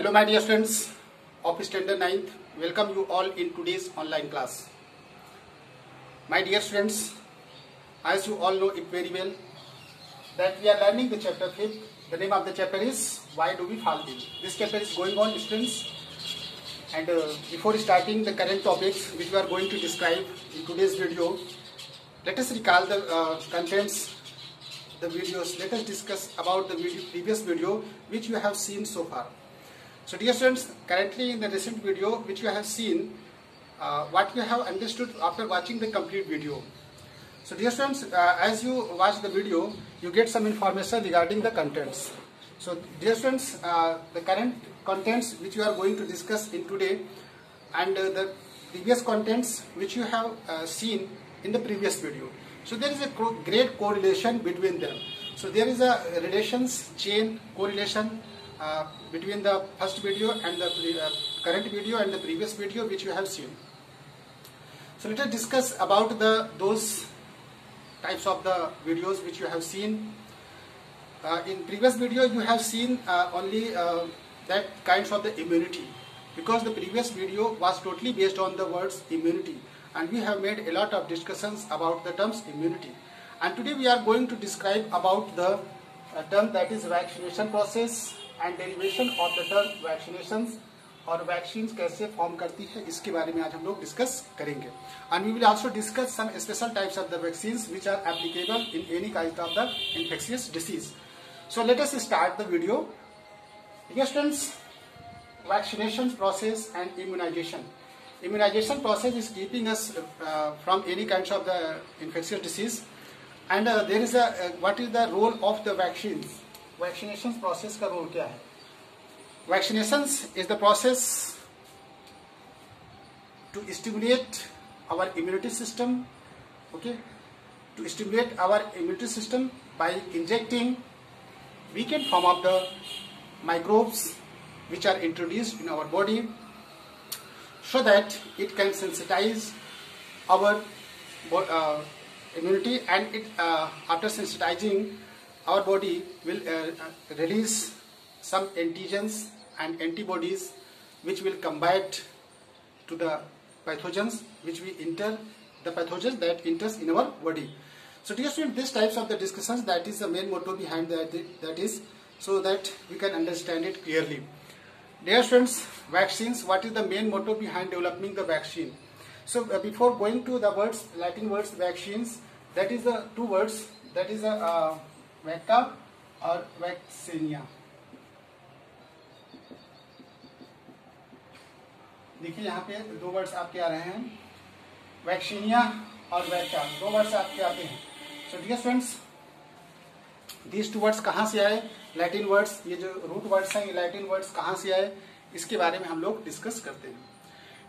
Hello my dear students of Standard 9th, welcome you all in today's online class. My dear students, as you all know it very well that we are learning the chapter 5th. The name of the chapter is Why Do We Fall Ill? This chapter is going on, students, and before starting the current topics which we are going to describe in today's video, let us recall the contents, the videos. Let us discuss about the previous video which you have seen so far. So dear students, currently in the recent video which you have seen, what you have understood after watching the complete video. So dear students, as you watch the video, you get some information regarding the contents. So dear students, the current contents which you are going to discuss in today and the previous contents which you have seen in the previous video. So there is a great correlation between them. So there is a relations chain correlation between the first video and the current video and the previous video which you have seen. So let us discuss about those types of the videos which you have seen. In previous video you have seen only that kinds of the immunity, because the previous video was totally based on the words immunity, and we have made a lot of discussions about the terms immunity. And today we are going to describe about the term that is vaccination process and derivation of the term vaccinations, और vaccine कैसे form करती है इसके बारे में आज हम लोग डिस्कस करेंगे. And we will also discuss some special types of the vaccines which are applicable in any kind of the infectious disease. So let us start the video. Dear students, vaccination process and immunization. Immunization process is keeping us from any kinds of the infectious disease, and there is a what is the role of the vaccines? Vaccination process का role क्या है? Vaccinations is the process to stimulate our immunity system, okay? To stimulate our immunity system by injecting weakened form of the microbes which are introduced in our body, so that it can sensitize our immunity, and it after sensitizing our body will release some antigens and antibodies which will combat to the pathogens which we enter, the pathogens that enters in our body. So dear students, these types of the discussions, that is the main motto behind that is so that we can understand it clearly. Dear students, vaccines, what is the main motto behind developing the vaccine? So before going to the words, Latin words vaccines, that is the two words, that is a vacca or vaccinia. देखिए यहाँ पे दो words आपके आ रहे हैं, vaccinia और वैक्का, दो words आपके आते हैं. So dear students, these two words कहाँ से आए? लैटिन वर्ड्स, ये जो रूट वर्ड्स हैं ये लैटिन वर्ड्स कहाँ से आए इसके बारे में हम लोग डिस्कस करते हैं.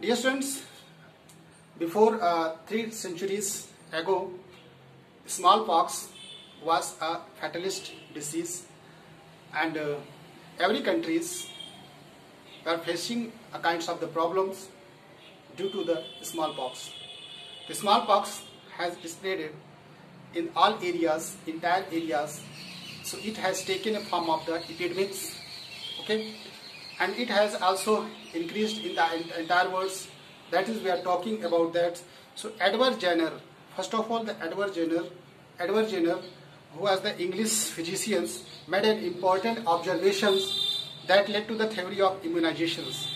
Dear students, before 3 centuries ago, smallpox was a fatalist disease, and every countries are facing a kinds of the problems due to the smallpox. The smallpox has spread in all areas, entire areas. So it has taken a form of the epidemics, okay, and it has also increased in the entire world. That is, we are talking about that. So Edward Jenner, first of all, the Edward Jenner, who was the English physician, made an important observations that led to the theory of immunizations.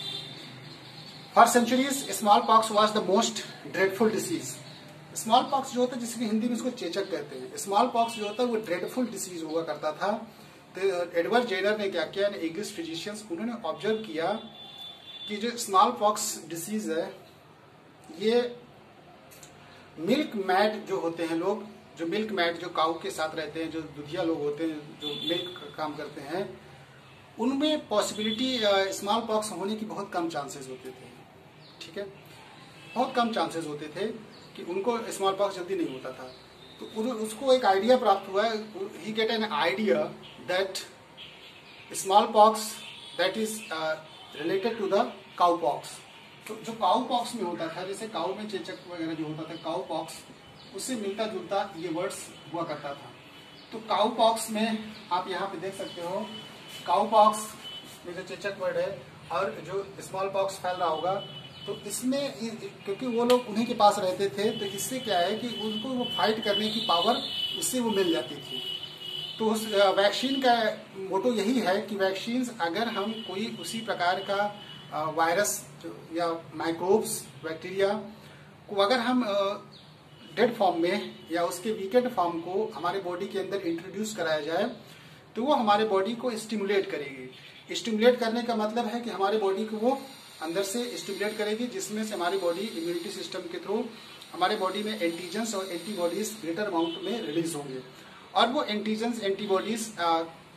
For centuries, smallpox was the most dreadful disease. Smallpox जो होता है, जिसकी हिंदी में इसको चेचक कहते हैं, smallpox जो होता है वो dreadful disease हुआ करता था. तो एडवर्ड जेनर ने क्या किया, इंग्लिश फिजिशियंस, उन्होंने ऑब्जर्व किया कि जो स्मॉलपॉक्स डिसीज है ये मिल्क मैड जो होते हैं लोग, जो मिल्क मैड जो काऊ के साथ रहते हैं, जो दुधिया लोग होते हैं जो मिल्क का काम करते हैं, उनमें पॉसिबिलिटी स्मॉल पॉक्स होने की बहुत कम चांसेस होते थे. ठीक है, बहुत कम चांसेस होते थे कि उनको स्मॉल पॉक्स जल्दी नहीं होता था. तो उसको एक आइडिया प्राप्त हुआ, he get an idea that small pox that is related to the cow pox. तो जो काउ पॉक्स में होता था, जैसे काउ में चेचक वगैरह जो होता था, काउ पॉक्स, उससे मिलता जुलता ये वर्ड्स हुआ करता था. तो काउ पॉक्स में आप यहाँ पे देख सकते हो, काउ पॉक्स में जो चेचक वर्ड है और जो स्मॉल पॉक्स फैल रहा होगा, तो इसमें क्योंकि वो लोग उन्हीं के पास रहते थे, तो इससे क्या है कि उनको वो फाइट करने की पावर उससे वो मिल जाती थी। तो उस वैक्सीन का मोटो यही है कि वैक्सीन अगर हम कोई उसी प्रकार का वायरस या माइक्रोब्स बैक्टीरिया को अगर हम डेड फॉर्म में या उसके वीकेंड फॉर्म को हमारे बॉडी के अंदर इंट्रोड्यूस कराया जाए, तो वो हमारे बॉडी को स्टिमुलेट करेगी। स्टिमुलेट करने का मतलब है कि हमारे बॉडी को वो अंदर से स्टिमुलेट करेगी, जिसमें से हमारी बॉडी इम्यूनिटी सिस्टम के थ्रू हमारे बॉडी में एंटीजेंस और एंटीबॉडीज ग्रेटर अमाउंट में रिलीज होंगे, और वो एंटीजेंस एंटीबॉडीज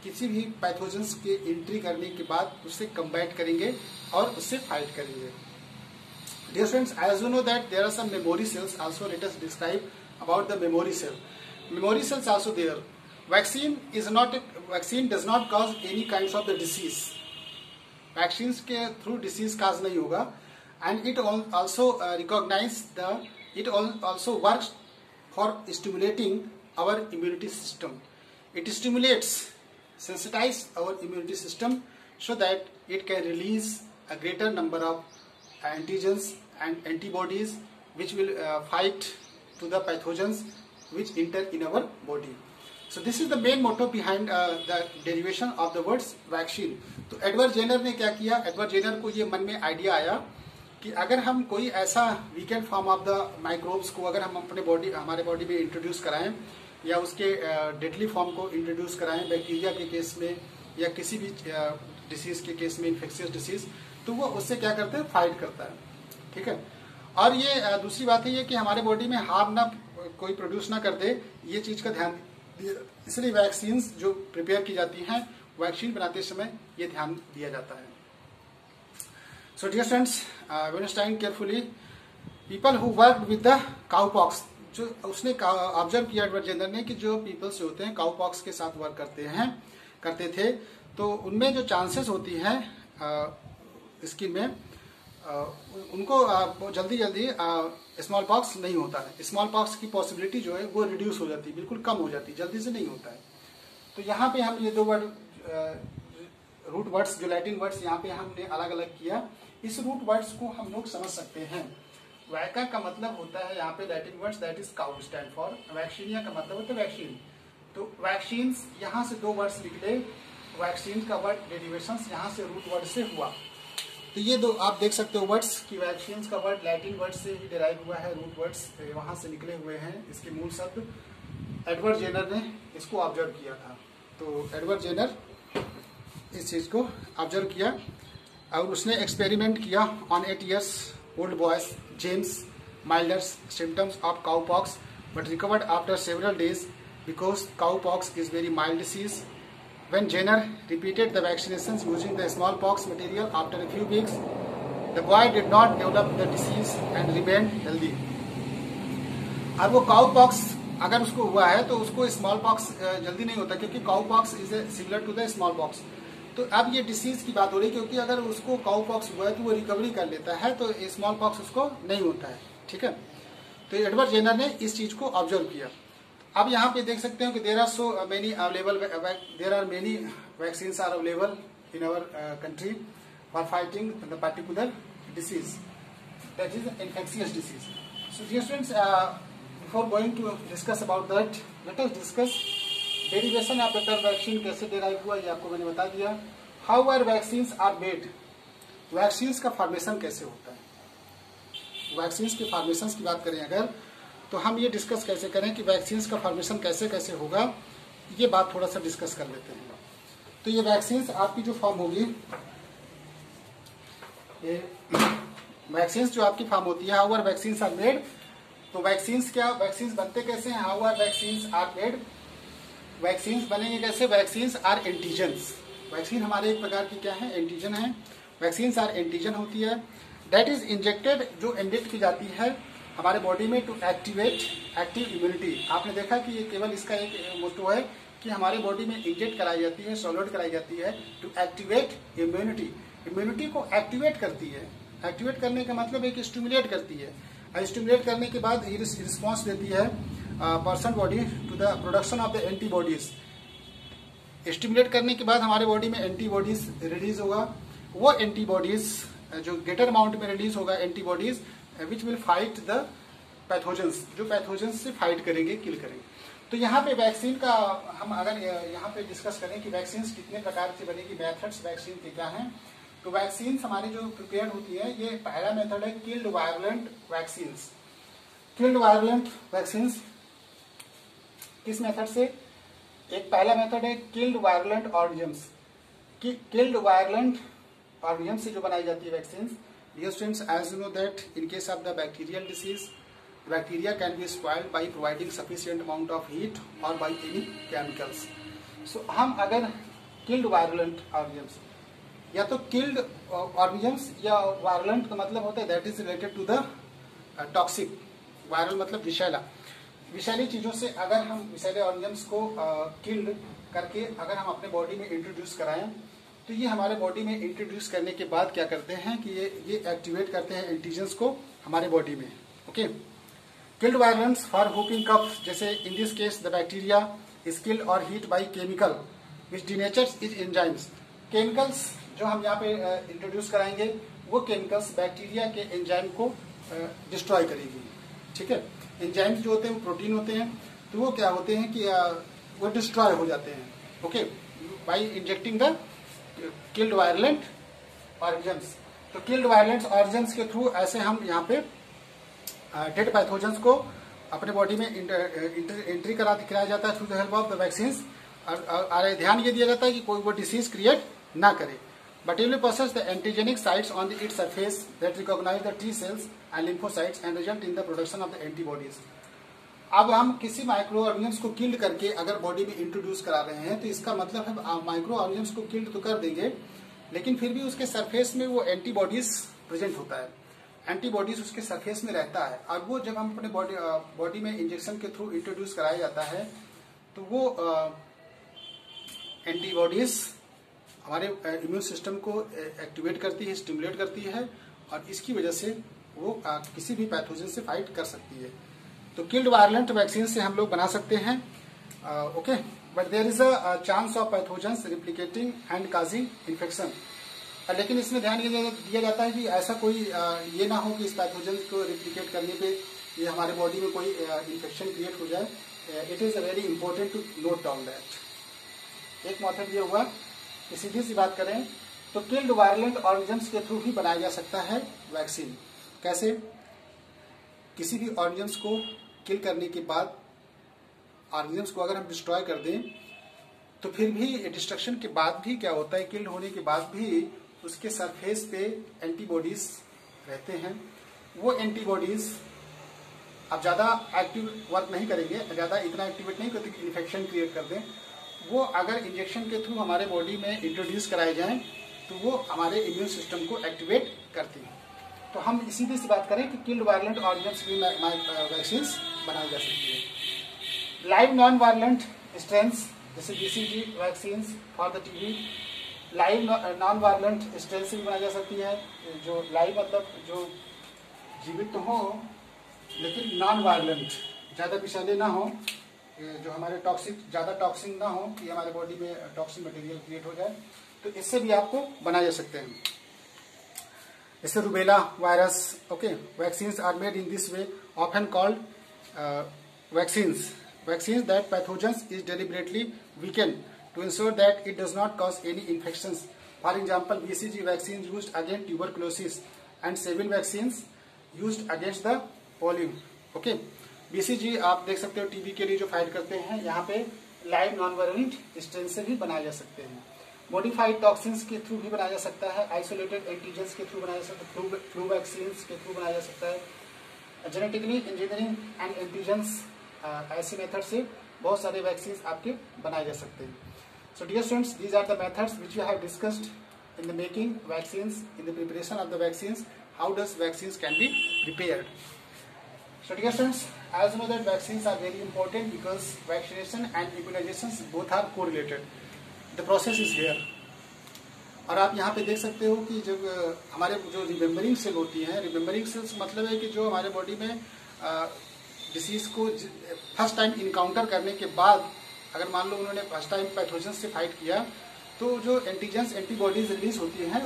किसी भी पैथोजेंस के एंट्री करने के बाद उससे कम्बैट करेंगे और उससे फाइट करेंगे। Dear friends, as you know that there are some memory cells also. Let us describe about the memory cell. Memory cells also there. Vaccine does not cause any kinds of the disease. Vaccines के through disease cause नहीं होगा, and it also it also works for stimulating our immunity system. It stimulates, sensitize our immunity system so that it can release a greater number of antigens and antibodies which will fight to the pathogens which enter in our body. So this is the main motto behind the derivation of the words vaccine. तो Edward Jenner ने क्या किया, Edward Jenner को ये मन में idea आया कि अगर हम कोई ऐसा weekend form of the microbes को अगर हम हमारे बॉडी में इंट्रोड्यूस कराएं, या उसके डेडली फॉर्म को इंट्रोड्यूस कराएं बैक्टीरिया के केस में या किसी भी डिसीज के केस में, इन्फेक्शियस डिसीज, तो वो उससे क्या करता है, फाइट करता है। ठीक है। और ये दूसरी बात है ये कि हमारे बॉडी में हार्म ना कोई प्रोड्यूस ना कर दे, ये चीज का ध्यान दिया, इसलिए वैक्सीन जो प्रिपेयर की जाती हैं, वैक्सीन बनाते समय ये ध्यान दिया जाता है। So dear friends, understand carefully people who work with the cowpox, जो उसने ऑब्जर्व किया एडवर्ड जेनर ने कि जो पीपल्स होते हैं काउपॉक्स के साथ वर्क करते थे, तो उनमें जो चांसेस होती हैं स्किन में, उनको जल्दी स्मॉल पॉक्स नहीं होता है। स्मॉल पॉक्स की पॉसिबिलिटी जो है वो रिड्यूस हो जाती है, बिल्कुल कम हो जाती है, जल्दी से नहीं होता है। तो यहाँ पे हम ये दो वर्ड रूट वर्ड्स, जो लैटिन वर्ड्स यहाँ पे हमने अलग अलग किया, इस रूट वर्ड्स को हम लोग समझ सकते हैं। वैका का मतलब होता है यहाँ पे Latin words, that is cow stand for. Vaccinia का मतलब होता है वैक्सीन। तो वैक्सीन यहाँ से दो वर्ड्स निकले, वैक्सीन का वर्ड डेरिवेशन यहाँ से रूट वर्ड से हुआ। तो ये दो आप देख सकते हो वर्ड्स कि वैक्सीन का वर्ड लैटिन वर्ड से ही डिराइव हुआ है, रूट वर्ड्स वहां से निकले हुए हैं, इसके मूल शब्द। एडवर्ड जेनर ने इसको ऑब्जर्व किया था। तो एडवर्ड जेनर इस चीज को ऑब्जर्व किया और उसने एक्सपेरिमेंट किया on 8 years old boys, James Milder's symptoms of cowpox, but recovered after several days because cowpox is very mild disease. When Jenner repeated the vaccinations using the smallpox material after a few weeks, the boy did not develop the disease and remained healthy. अब वो cowpox अगर उसको हुआ है तो उसको small pox जल्दी नहीं होता, क्योंकि cowpox is similar to the smallpox. तो अब ये डिसीज की बात हो रही है, क्योंकि अगर उसको काउपॉक्स हुआ है तो वो रिकवरी कर लेता है, तो स्मॉल पॉक्स उसको नहीं होता है। ठीक है। तो एडवर्ड जेनर ने इस चीज को ऑब्जर्व किया। अब यहाँ पे देख सकते हो कि there are so many available, there are many vaccines are available in our country for fighting the particular disease, that is infectious disease. So dear friends, before going to discuss about that, let us discuss derivation of the term vaccine कैसे derive हुआ, ये आपको मैंने बता दिया। How are vaccines are made, vaccines का formation कैसे होता है। वैक्सीन्स के फॉर्मेशन की बात करें अगर, तो हम ये डिस्कस कैसे करें कि वैक्सीन्स का फॉर्मेशन कैसे कैसे होगा, ये बात थोड़ा सा डिस्कस कर लेते हैं। तो ये वैक्सीन्स आपकी जो फॉर्म होगी, ये वैक्सीन्स जो आपकी फॉर्म होती है, how are vaccines are made. तो वैक्सीन्स क्या, वैक्सीन्स बनते कैसे हैं, how are vaccines are made. Vaccines बनेंगे कैसे, वैक्सीन्स आर एंटीजेंस। वैक्सीन हमारे एक प्रकार की क्या है, एंटीजन है। वैक्सीन्स आर एंटीजन होती है, दैट इज इंजेक्टेड, जो इंजेक्ट की जाती है हमारे बॉडी में टू एक्टिवेट एक्टिव इम्यूनिटी। आपने देखा कि ये केवल इसका एक मोटो है कि हमारे बॉडी में इंजेक्ट कराई जाती है, सॉलिड कराई जाती है टू एक्टिवेट इम्यूनिटी। इम्यूनिटी को एक्टिवेट करती है। एक्टिवेट करने का मतलब है कि स्टिमुलेट करती है, और स्टिमुलेट करने के बाद रिस्पॉन्स देती है person body to the production of the antibodies stimulate करने के बाद हमारे बॉडी में एंटीबॉडीज रिलीज होगा। वो एंटीबॉडीज जो ग्रेटर अमाउंट में रिलीज होगा antibodies which will fight the pathogens, जो पैथोजेंस से फाइट करेंगे, किल करेंगे। तो यहाँ पे वैक्सीन का हम अगर यहाँ पे डिस्कस करें कि वैक्सीन कितने प्रकार से बनेगी, मेथड्स वैक्सीन के क्या हैं, तो वैक्सीन हमारी जो प्रिपेयर होती है, ये पहला मेथड है killed violent vaccine. Killed violent vaccine किस मेथड से? एक पहला मेथड है killed violent organisms. Killed violent organisms से जो बनाई जाती है vaccine. Dear students, as you know that in case of the bacterial disease, bacteria can be spoiled by providing sufficient amount of heat or by any chemicals. So हम अगर killed virulent organisms, या तो killed organisms या virulent का मतलब होता है that is related to the toxic, viral मतलब विषैला, विषैली चीजों से अगर हम विषैले ऑर्गेनिजम्स को किल्ड करके अगर हम अपने बॉडी में इंट्रोड्यूस कराएं, तो ये हमारे बॉडी में इंट्रोड्यूस करने के बाद क्या करते हैं कि ये एक्टिवेट करते हैं एंटीजेंस को हमारे बॉडी में। Okay, killed violents for whooping cough, जैसे in this case the bacteria is killed और heat by chemical which denatures is enzymes. Chemicals जो हम यहाँ पे इंट्रोड्यूस कराएंगे, वो केमिकल्स बैक्टीरिया के एंजाइम को डिस्ट्रॉय करेगी। ठीक है, एंजाइम्स जो होते हैं वो प्रोटीन होते हैं, तो वो क्या होते हैं कि वो डिस्ट्रॉय हो जाते हैं। Okay, by injecting the killed violent organisms. तो किल्ड वायलेंट ऑर्गेनिजम्स के थ्रू ऐसे हम यहाँ पे डेड पैथोजेंस को अपने बॉडी में एंट्री कराया जाता है through the help of the vaccine. और ध्यान ये दिया जाता है कि कोई वो डिसीज क्रिएट ना करे। But it will process the antigenic sites on the its surface that recognise the T cells and lymphocytes and result in the production of the antibodies. अब हम किसी माइक्रो ऑर्गेनिजम्स को किल्ड करके अगर body में introduce करा रहे हैं, तो इसका मतलब है माइक्रो ऑर्गेनिजम्स को किल्ड तो कर देंगे, लेकिन फिर भी उसके सरफेस में वो एंटीबॉडीज प्रेजेंट होता है, एंटीबॉडीज उसके सरफेस में रहता है। और वो जब हम अपने बॉडी में इंजेक्शन के थ्रू इंट्रोड्यूस कराया जाता है, तो वो एंटीबॉडीज हमारे इम्यून सिस्टम को एक्टिवेट करती है, स्टिमुलेट करती है, और इसकी वजह से वो किसी भी पैथोजन से फाइट कर सकती है। तो किल्ड वायलेंट वैक्सीन से हम लोग बना सकते हैं। Okay, but there is a chance of pathogens replicating and causing infection. लेकिन इसमें ध्यान ये दिया जाता है कि ऐसा कोई ये ना हो कि इस पैथोजन को रिप्लिकेट करने पे ये हमारे बॉडी में कोई इन्फेक्शन क्रिएट हो जाए। It is very important to note down that. एक मेथड ये हुआ कि सीधी सी बात करें तो किल्ड वायलेंट ऑर्गेनिजम्स के थ्रू ही बनाया जा सकता है वैक्सीन। कैसे? किसी भी ऑर्गेनिजम्स को किल करने के बाद ऑर्गेनिजम्स को अगर हम डिस्ट्रॉय कर दें, तो फिर भी डिस्ट्रक्शन के बाद भी क्या होता है, किल्ड होने के बाद भी उसके सरफेस पे एंटीबॉडीज रहते हैं। वो एंटीबॉडीज अब ज्यादा एक्टिव वर्क नहीं करेंगे, ज्यादा इतना एक्टिवेट नहीं करते कि इन्फेक्शन क्रिएट कर दें। वो अगर इंजेक्शन के थ्रू हमारे बॉडी में इंट्रोड्यूस कराए जाएं, तो वो हमारे इम्यून सिस्टम को एक्टिवेट करती हैं। तो हम इसी से बात करें कि किल्ड वायलेंट ऑर्गेनिजम्स भी वैक्सीन बनाई जा सकती है। लाइव नॉन वायलेंट स्ट्रेन्स जैसे BCG vaccine for the TB, live non violent strain से भी बनाई जा सकती है। जो लाइव मतलब जो जीवित तो हो लेकिन नॉन वायलेंट, ज्यादा विषैले ना हो, जो हमारे टॉक्सिक ज्यादा टॉक्सिन ना हो कि हमारे बॉडी में टॉक्सिक मटेरियल क्रिएट हो जाए, तो इससे भी आपको बनाए जा सकते हैं। जैसे rubella virus. Okay, vaccines are made in this way often called vaccines that pathogens is deliberately weakened to ensure that it does not cause any infections. For example, BCG vaccines used against tuberculosis and Sabin vaccines used against the polio. Okay, BCG आप देख सकते हो TB के लिए जो fight करते हैं, यहाँ पे लाइव नॉन वायलेंट स्ट्रेन से भी बनाए जा सकते हैं। मॉडिफाइड टॉक्सिन्स के थ्रू भी बनाया जा सकता है, आइसोलेटेड एंटीजेंस के थ्रू बनाया जा सकता है, फ्लू वैक्सीन्स के थ्रू बनाया जा सकता है, जेनेटिकली इंजीनियरिंग एंड एंटीजेंस, ऐसे मेथड से बहुत सारे वैक्सीन आपके बनाए जा सकते हैं। So dear students, these are the methods which we have discussed in the making vaccines, in the preparation of the vaccines. How does vaccines can be prepared? So dear students, as you know that vaccines are very important because vaccination and immunizations both are correlated. The process is here. और आप यहाँ पे देख सकते हो कि जब हमारे जो रिमेम्बरिंग सेल होती हैं, रिमेम्बरिंग सेल्स मतलब है कि जो हमारे बॉडी में डिसीज को फर्स्ट टाइम इनकाउंटर करने के बाद अगर मान लो उन्होंने फर्स्ट टाइम पैथोजन से फाइट किया तो जो एंटीजेंस एंटीबॉडीज रिलीज होती हैं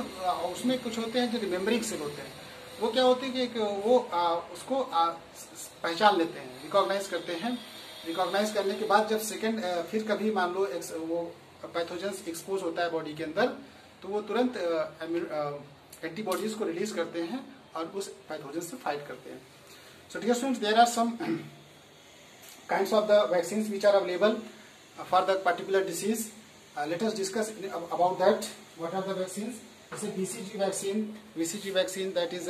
उसमें कुछ होते हैं जो रिमेम्बरिंग सेल होते हैं, वो क्या होते हैं कि वो उसको पहचान लेते हैं, रिकॉग्नाइज करते हैं। रिकॉग्नाइज करने के बाद जब सेकेंड फिर कभी मान लो वो पैथोजेंस एक्सपोज होता है बॉडी के अंदर, तो वो तुरंत एंटीबॉडीज को रिलीज करते हैं और उस पैथोजन से फाइट करते हैं। So dear students, there are some kinds of the vaccines which are available for the particular disease. Let us discuss about that. What are the vaccines? जैसे BCG vaccine that is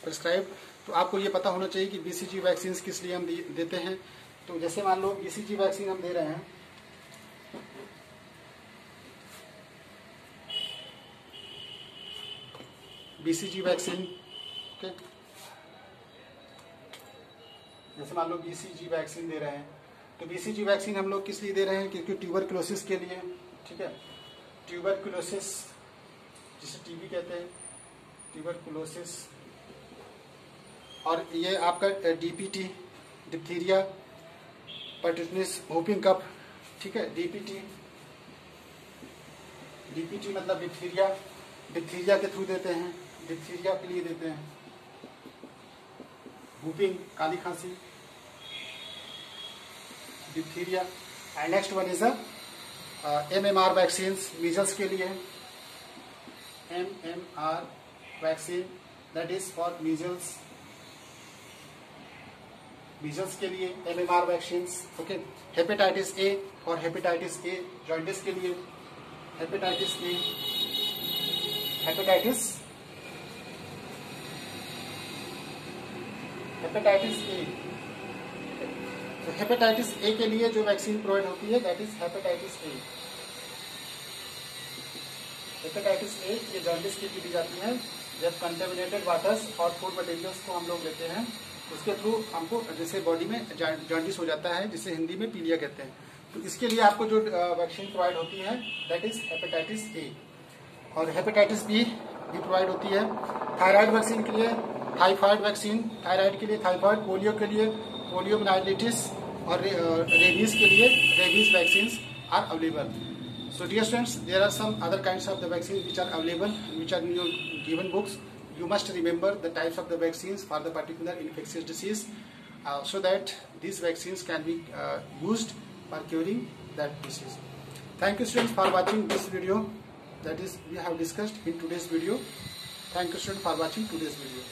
prescribed. तो आपको ये पता होना चाहिए कि BCG vaccine किस लिए हम देते हैं। तो जैसे मान लो बीसीजी वैक्सीन हम दे रहे हैं, बीसीजी वैक्सीन, ओके, जैसे मान लो बीसीजी वैक्सीन दे रहे हैं, तो बीसीजी वैक्सीन हम लोग किस लिए दे रहे हैं? क्योंकि ट्यूबरकुलोसिस के लिए, ठीक है, ट्यूबरकुलोसिस जिसे टीबी कहते हैं, ट्यूबरकुलोसिस, और ये आपका डीपीटी, डिप्थीरिया, पर्टूसिस, व्हूपिंग कफ, ठीक है, डीपीटी मतलब डिप्थीरिया के थ्रू देते हैं, डिप्थीरिया के लिए देते हैं। व्हूपिंग काली खांसी, diphtheria. And next one is MMR vaccine, measles के लिए, MMR vaccine that is for measles के लिए MMR vaccine, okay. Hepatitis A और हेपेटाइटिस ए, जॉइंटिस के लिए हेपेटाइटिस ए, हेपेटाइटिस ए। तो हेपेटाइटिस ए के लिए जो वैक्सीन प्रोवाइड होती है that is hepatitis A. Hepatitis A ये जॉन्डिस के लिए दी जाती है जब कंटेमिनेटेड वाटर्स और फूड मटेरियल्स को हम लोग लेते हैं, उसके थ्रू हमको जैसे बॉडी में जॉन्डिस हो जाता है, जिसे हिंदी में पीलिया कहते हैं। तो इसके लिए आपको जो वैक्सीन प्रोवाइड होती है दैट इज हेपेटाइटिस ए। और हेपेटाइटिस बी भी प्रोवाइड होती है। थायराइड वैक्सीन के लिए टाइफाइड वैक्सीन, थायराइड के लिए थाइफाइड, पोलियो के लिए पोलियोमाइलाइटिस, और रेबीज के लिए rabies vaccines are available. So dear students, there are some other kinds of the vaccines which are available, which are in your given books. You must remember the types of the vaccines for the particular infectious disease, so that these vaccines can be used for curing that disease. Thank you students for watching this video, that is we have discussed in today's video. Thank you students for watching today's video.